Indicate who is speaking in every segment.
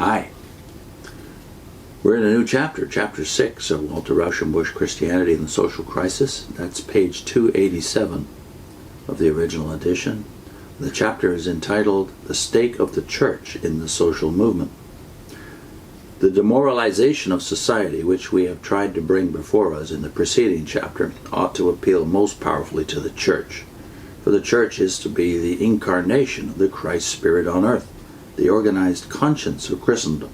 Speaker 1: Hi. We're in a new chapter, Chapter 6 of Walter Rauschenbusch, Christianity and the Social Crisis. That's page 287 of the original edition. The chapter is entitled, The Stake of the Church in the Social Movement. The demoralization of society, which we have tried to bring before us in the preceding chapter, ought to appeal most powerfully to the Church. For the Church is to be the incarnation of the Christ Spirit on earth, the organized conscience of Christendom.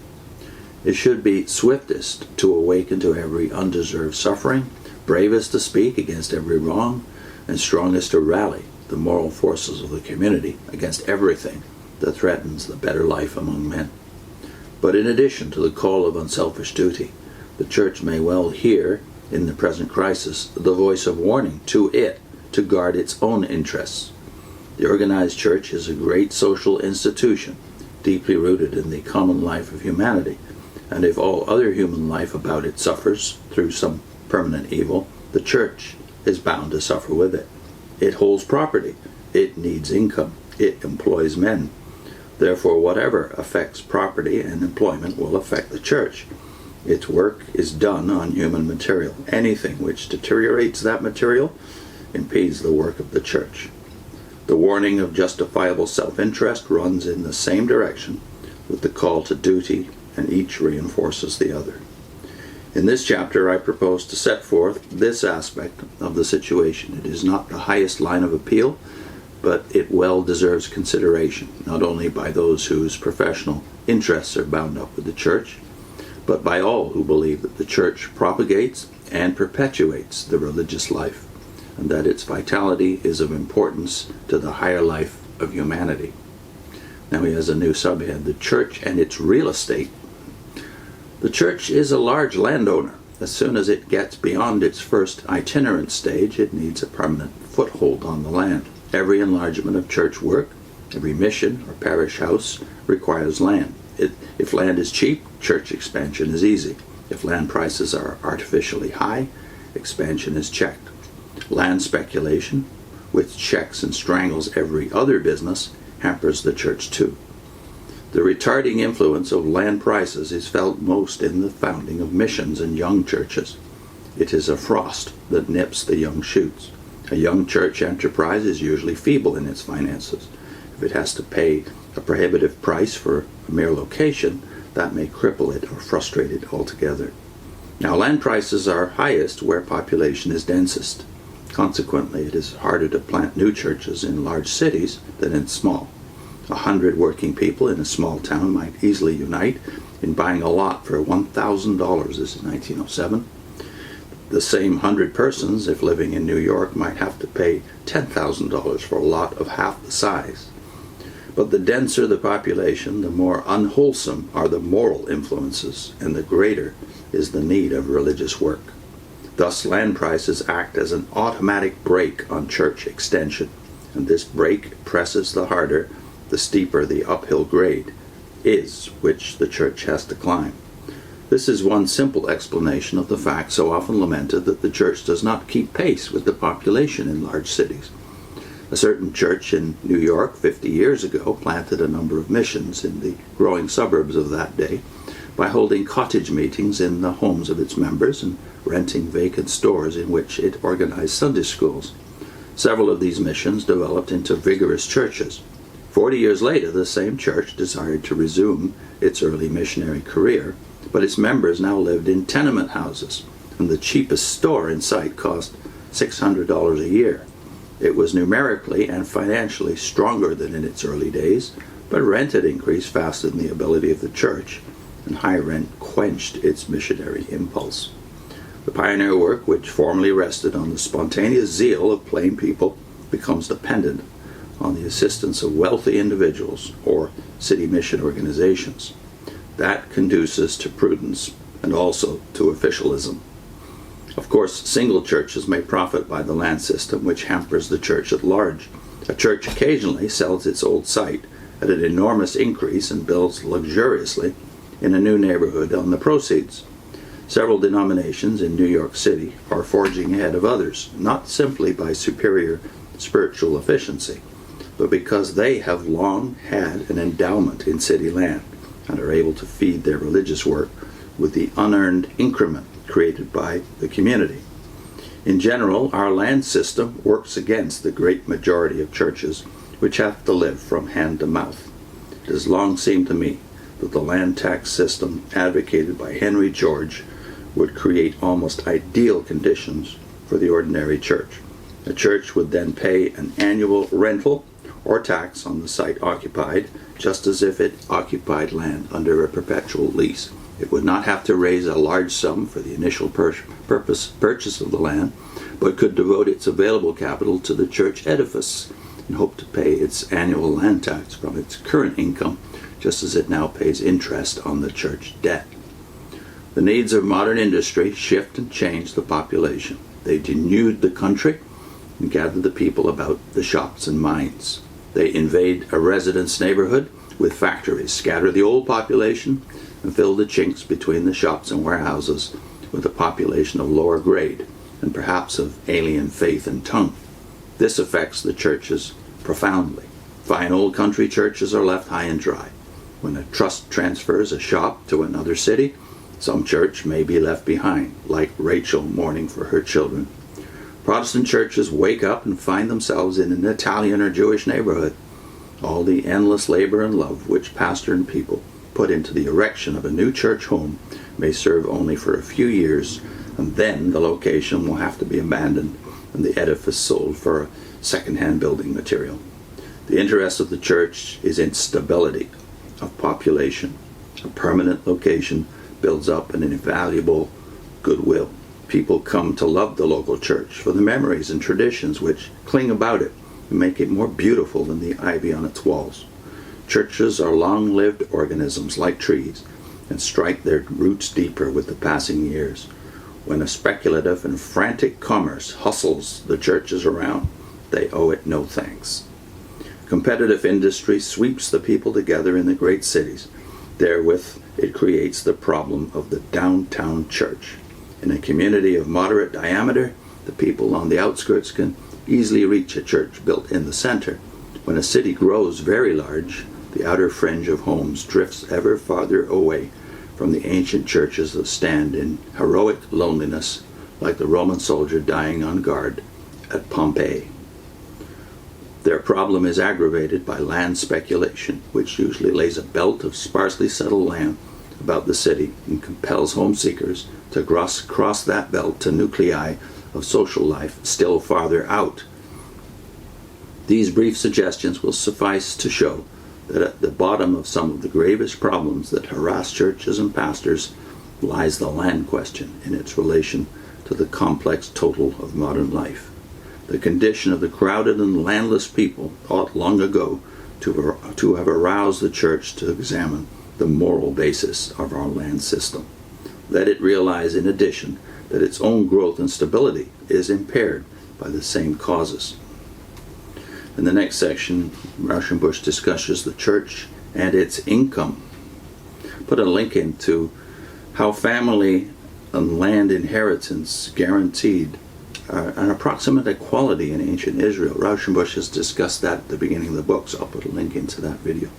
Speaker 1: It should be swiftest to awaken to every undeserved suffering, bravest to speak against every wrong, and strongest to rally the moral forces of the community against everything that threatens the better life among men. But in addition to the call of unselfish duty, the Church may well hear, in the present crisis, the voice of warning to it to guard its own interests. The organized Church is a great social institution, deeply rooted in the common life of humanity, and if all other human life about it suffers through some permanent evil, the Church is bound to suffer with it. It holds property, it needs income, it employs men. Therefore, whatever affects property and employment will affect the Church. Its work is done on human material. Anything which deteriorates that material impedes the work of the Church. The warning of justifiable self-interest runs in the same direction with the call to duty, and each reinforces the other. In this chapter, I propose to set forth this aspect of the situation. It is not the highest line of appeal, but it well deserves consideration, not only by those whose professional interests are bound up with the Church, but by all who believe that the Church propagates and perpetuates the religious life, and that its vitality is of importance to the higher life of humanity. Now he has a new subhead, the Church and its real estate. The Church is a large landowner. As soon as it gets beyond its first itinerant stage, it needs a permanent foothold on the land. Every enlargement of church work, every mission or parish house requires land. If land is cheap, church expansion is easy. If land prices are artificially high, expansion is checked. Land speculation, which checks and strangles every other business, hampers the Church too. The retarding influence of land prices is felt most in the founding of missions and young churches. It is a frost that nips the young shoots. A young church enterprise is usually feeble in its finances. If it has to pay a prohibitive price for a mere location, that may cripple it or frustrate it altogether. Now, land prices are highest where population is densest. Consequently, it is harder to plant new churches in large cities than in small. 100 working people in a small town might easily unite in buying a lot for $1,000. This is 1907. The same 100 persons, if living in New York, might have to pay $10,000 for a lot of half the size. But the denser the population, the more unwholesome are the moral influences, and the greater is the need of religious work. Thus, land prices act as an automatic brake on church extension, and this brake presses the harder, the steeper the uphill grade is which the Church has to climb. This is one simple explanation of the fact so often lamented that the Church does not keep pace with the population in large cities. A certain church in New York 50 years ago planted a number of missions in the growing suburbs of that day by holding cottage meetings in the homes of its members and renting vacant stores in which it organized Sunday schools. Several of these missions developed into vigorous churches. 40 years later, the same church desired to resume its early missionary career, but its members now lived in tenement houses, and the cheapest store in sight cost $600 a year. It was numerically and financially stronger than in its early days, but rent had increased faster than the ability of the church, and high rent quenched its missionary impulse. The pioneer work, which formerly rested on the spontaneous zeal of plain people, becomes dependent on the assistance of wealthy individuals or city mission organizations. That conduces to prudence and also to officialism. Of course, single churches may profit by the land system, which hampers the church at large. A church occasionally sells its old site at an enormous increase and builds luxuriously in a new neighborhood on the proceeds. Several denominations in New York City are forging ahead of others, not simply by superior spiritual efficiency, but because they have long had an endowment in city land and are able to feed their religious work with the unearned increment created by the community. In general, our land system works against the great majority of churches which have to live from hand to mouth. It has long seemed to me that the land tax system advocated by Henry George would create almost ideal conditions for the ordinary church. A church would then pay an annual rental or tax on the site occupied, just as if it occupied land under a perpetual lease. It would not have to raise a large sum for the initial purchase of the land, but could devote its available capital to the church edifice and hope to pay its annual land tax from its current income, just as it now pays interest on the church debt. The needs of modern industry shift and change the population. They denude the country and gather the people about the shops and mines. They invade a residence neighborhood with factories, scatter the old population, and fill the chinks between the shops and warehouses with a population of lower grade and perhaps of alien faith and tongue. This affects the churches profoundly. Fine old country churches are left high and dry. When a trust transfers a shop to another city, some church may be left behind, like Rachel mourning for her children. Protestant churches wake up and find themselves in an Italian or Jewish neighborhood. All the endless labor and love which pastor and people put into the erection of a new church home may serve only for a few years, and then the location will have to be abandoned and the edifice sold for second-hand building material. The interest of the church is in stability of population. A permanent location builds up an invaluable goodwill. People come to love the local church for the memories and traditions which cling about it and make it more beautiful than the ivy on its walls. Churches are long-lived organisms like trees and strike their roots deeper with the passing years. When a speculative and frantic commerce hustles the churches around, they owe it no thanks. Competitive industry sweeps the people together in the great cities. Therewith, it creates the problem of the downtown church. In a community of moderate diameter, the people on the outskirts can easily reach a church built in the center. When a city grows very large, the outer fringe of homes drifts ever farther away from the ancient churches that stand in heroic loneliness, like the Roman soldier dying on guard at Pompeii. Their problem is aggravated by land speculation, which usually lays a belt of sparsely settled land about the city and compels home seekers to cross that belt to nuclei of social life still farther out. These brief suggestions will suffice to show that at the bottom of some of the gravest problems that harass churches and pastors lies the land question in its relation to the complex total of modern life. The condition of the crowded and landless people ought long ago to have aroused the church to examine the moral basis of our land system. Let it realize, in addition, that its own growth and stability is impaired by the same causes. In the next section, Rauschenbusch discusses the church and its income. Put a link into how family and land inheritance guaranteed an approximate equality in ancient Israel. Rauschenbusch has discussed that at the beginning of the book, so I'll put a link into that video.